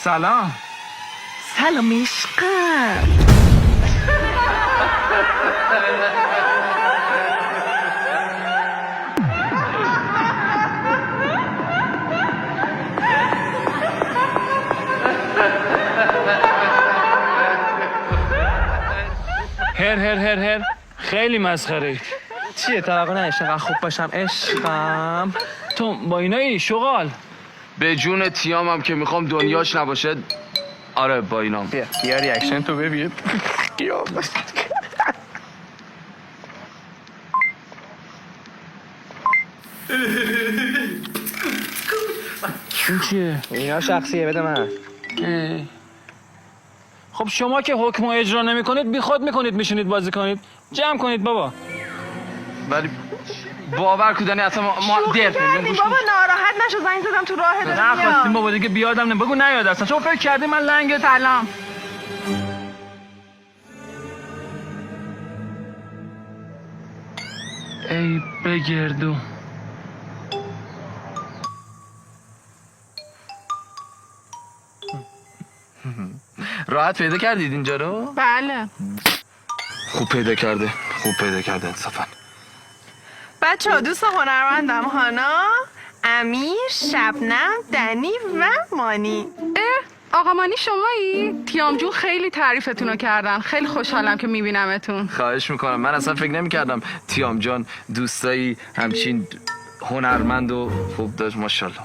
سلام. سلام عشقم. هر خیلی مسخره اید. چیه توقع نداشتم انقدر خوب باشم عشقم؟ تو با اینایی شغال. به جون تیامم که میخوام دنیاش نباشه. آره با اینام. بیا ریاکشن تو ببین. این چیه؟ اینا شخصیه بده من. خب شما که حکم رو اجرا نمی کنید بی خود میکنید میشینید بازی کنید. جمع کنید بابا. ولی باور کودنی اصلا ما در کردیم بابا ناراحت نشو زنگ زدم تو راه دارم نخواستیم بابا دیگه بیادم بگو نیاد اصلا. شما فکر کردی من لنگ سلام. ای بگردو. راحت پیدا کردید اینجا رو؟ بله. خوب پیدا کرده انصافا. بچه ها دوست هنرمندم هانا، امیر، شبنم، دنی و مانی. آقا مانی شمایی؟ تیام جون خیلی تعریفتون رو کردن. خیلی خوشحالم که میبینمتون. خواهش میکنم. من اصلا فکر نمیکردم تیام جان دوستایی همچین هنرمند و خوب داشت. ماشاءالله.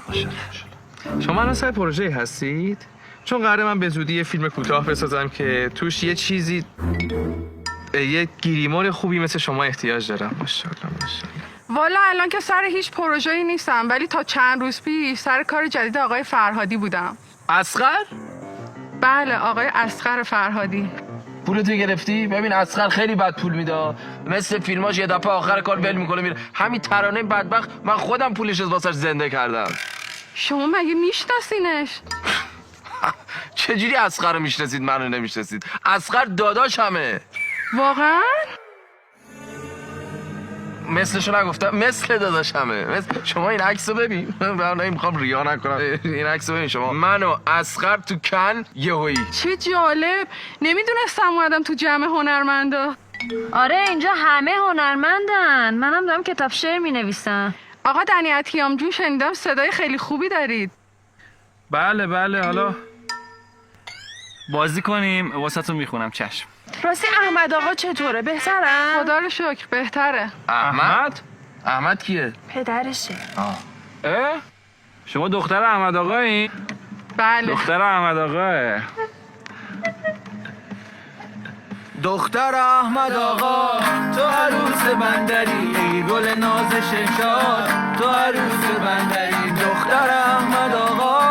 شما الان سر پروژه هستید؟ چون قراره من به زودی یه فیلم کوتاه بسازم که توش یه چیزی یه گیریمون خوبی مثل شما احتیاج دارم. ماشاءالله. والا الان که سر هیچ پروژه‌ای نیستم، ولی تا چند روز پیش سر کار جدید آقای فرهادی بودم. اصغر؟ بله آقای اصغر فرهادی. پولتو گرفتی؟ ببین اصغر خیلی بد پول میده. مثل فیلماش یه دفعه آخر کار ول میکنه میره. همین ترانه بدبخت من خودم پولش از واسش زنده کردم. شما مگه میشناسینش؟ چجوری اصغر رو میشناسید منو نمیشناسید؟ اصغر داداشمه. واقعا؟ مثلشو نگفتم، مثل داداشمه. شما این عکسو ببین. من نمیخوام ریا نکنم. این عکسو ببین شما. من و اصغر تو کن یهویی. چه جالب. نمیدونستم اومدم تو جمع هنرمندا. آره اینجا همه هنرمندن. منم دارم کتاب شعر مینویسم. آقا دنی تیام جون شنیدم صدای خیلی خوبی دارید. بله حالا بازی کنیم واسهتون میخونم. چشم. راستی احمد آقا چطوره؟ بهترن؟ خدا رو شکر بهتره. احمد کیه؟ پدرشه. شما دختر احمد آقایی؟ بله. دختر احمد آقاه. دختر احمد آقا تو عروس بندری، گل ناز ششاد تو عروس بندری. دختر احمد آقا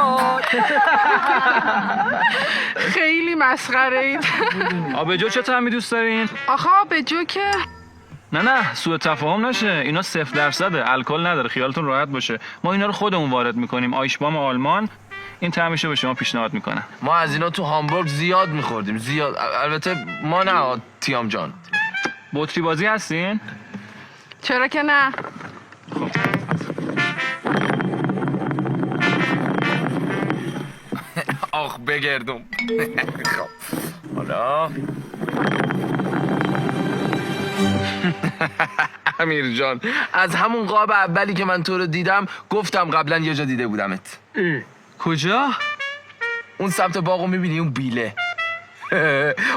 خیلی مسخره اید. آبجو چه طعمی دوست دارین؟ آخه آبجو که نه سوء تفاهم نشه. اینا 0% الکل نداره. خیالتون راحت باشه. ما اینا رو خودمون وارد میکنیم. آیشبام آلمان. این طعمشو به شما پیشنهاد میکنم. ما از اینا تو هامبورگ زیاد میخوردیم. زیاد. البته ما نه تیام جان. بطری بازی هستین؟ چرا که نه. آخ بگردم. حالا امیر جان از همون قاب اولی که من تو رو دیدم گفتم قبلا یه جا دیده بودمت. کجا؟ اون سمت باغو میبینی اون بیله.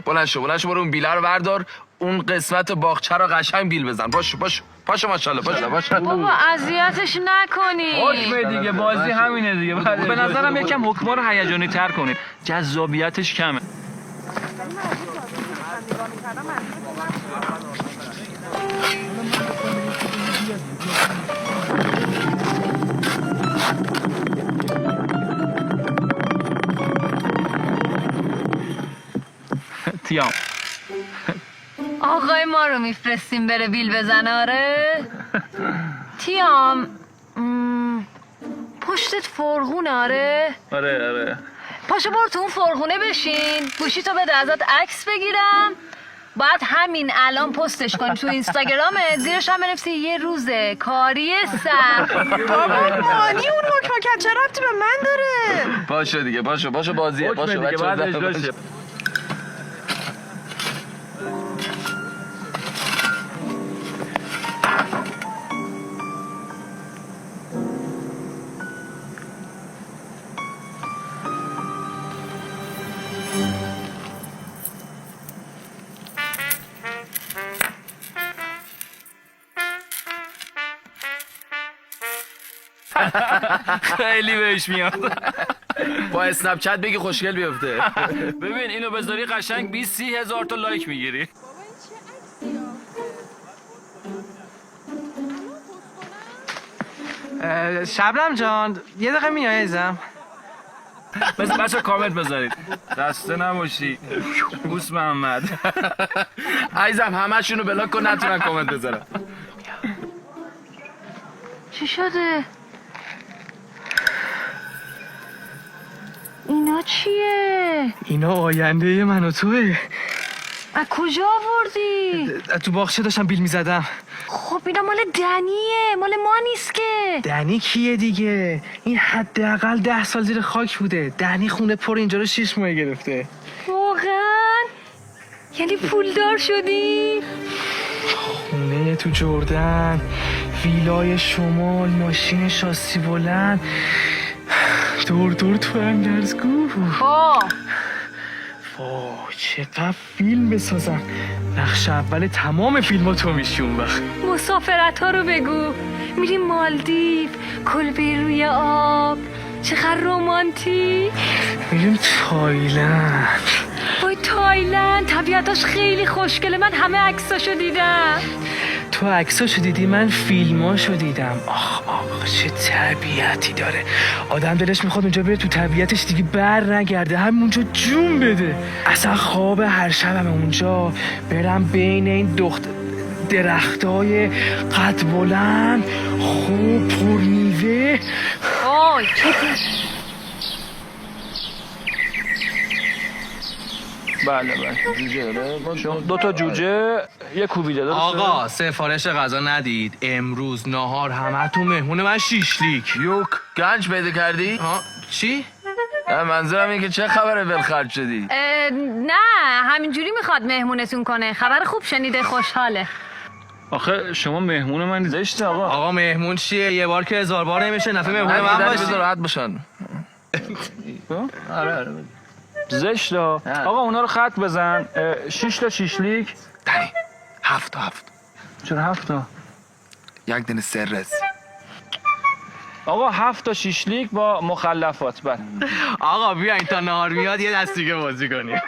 بلند شو برو اون بیله رو بردار. اون قسمت باغچه رو قشنگ بیل بزن. پاشو ماشاءالله پاشو. بابا اذیتش نکنی. حکمه دیگه. بازی همینه دیگه. به نظرم یکم حکما رو هیجانی تر کنید. جذابیتش کمه. تیام آقای ما رو میفرستیم بره بیل بزنه. آره تیام پشتت فرغونه. آره پاشو برو تو اون فرغونه بشین. گوشی تو بده ازت عکس بگیرم. باید همین الان پستش کنی تو اینستاگرامت. زیرش هم بنویسی یه روز کاری سخت. بابا مانی اون حکم کرد چه ربطی به من داره؟ باشه دیگه باشه بازیه باشه دیگه بچه‌ها، بعد اجرا شه. خیلی بهش میاد. با اسنپ چت بگی خوشگل بیفته. ببین اینو بذاری قشنگ 20-30 هزار تا لایک میگیری. شبنم جان یه دقیقه میای عزیزم. بچه کامنت بذارید. دسته نباشی. بوس محمد. عزیزم همشونو بلاک کن نتونن کامنت بذارن. چی شده؟ اینا چیه؟ اینا آینده من و توه. از کجا آوردی؟ تو باغچه داشتم بیل میزدم. خب اینا مال دنیه، مال ما نیست که. دنی کیه دیگه؟ این حداقل 10 سال زیر خاک بوده. دنی خونه پر اینجا رو 6 ماه گرفته. واقعا؟ یعنی پولدار شدی؟ خونه تو جردن، ویلای شمال، ماشین شاسی بلند، دور تو اندرزگو. خب وای چقدر فیلم بسازم. نقش اول تمام فیلم ها تو میشی اون وقت. مسافرت ها رو بگو. میریم مالدیو، کلبه روی آب، چقدر رومانتیک. میریم تایلند. وای تایلند طبیعتاش خیلی خوشگله. من همه عکساشو دیدم. تو عکساشو دیدی؟ من فیلماشو دیدم. آخ چه طبیعتی داره. آدم دلش میخواد اونجا بره تو طبیعتش دیگه بر نگرده، همونجا جون بده. اصلا خواب هر شبم اونجا برم بین این درختای قد بلند خوب پر میوه. آی بله جوجه 2 تا جوجه یه کوبیده. آقا سفارش غذا ندید امروز نهار همتون مهمون من شیشلیک. یوک گنج پیدا کردی؟ چی؟ منظورم اینه که چه خبره ولخرج شدی؟ نه همینجوری میخواد مهمونتون کنه. خبر خوب شنیده، خوشحاله. آخه شما مهمون من زشته آقا. آقا مهمون چیه؟ یه بار که 1000 بار نمیشه. نفع مهمون من بذار باشی. راحت باشن. آره زشته. آقا اونا رو خط بزن. 6 تا شیشلیک. دنی 7 چرا 7 تا؟ یک دونه سرس. آقا 7 تا شیشلیک با مخلفات. بله آقا بیاین تا نهار میاد یه دست دیگه بازی کنیم.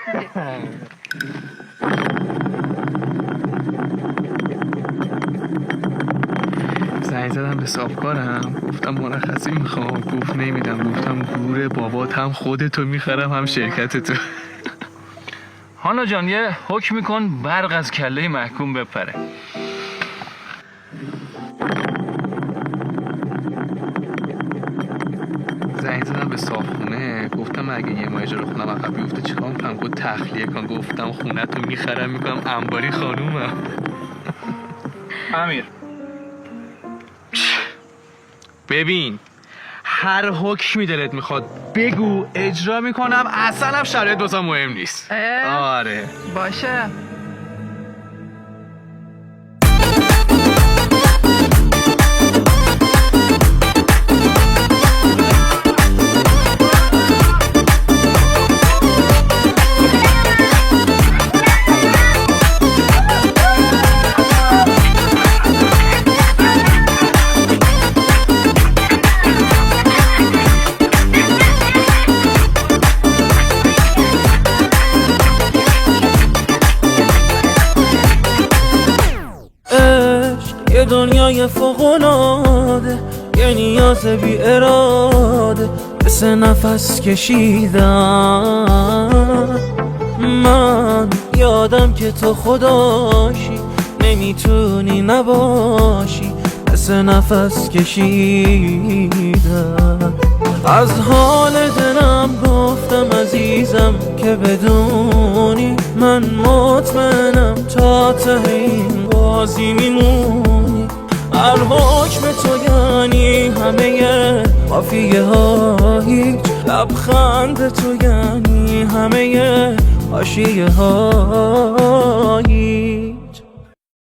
زنگ زدم به صاحبکارم گفتم مرخصی میخوام. گفت نمیدم. گفتم گوره بابات، هم خودتو میخرم هم شرکتتو. هانا جان یه حکم میکن برق از کله محکوم بپره. زنگ زدم به صاحبخونه گفتم اگه یه ماه اجاره خونم عقب بیفته چیکار کنم؟ گفت تخلیه کن. گفتم خونه تو میخرم میکنم انباری خانومم. امیر ببین هر حکمی دلت میخواد بگو اجرا میکنم. اصلا هم شرایط واسم مهم نیست. آره باشه. یه دنیای فوق‌العاده، یه نیاز بی اراده، مثل نفس کشیدن. من یادم که تو خداشی، نمیتونی نباشی، مثل نفس کشیدن. از حال دلم گفتم عزیزم که بدونی من مطمئنم تا ته این بازی میمونی. هر حکم تو یعنی همه قافیه ها هیچ لبخند تو یعنی همه حاشیه ها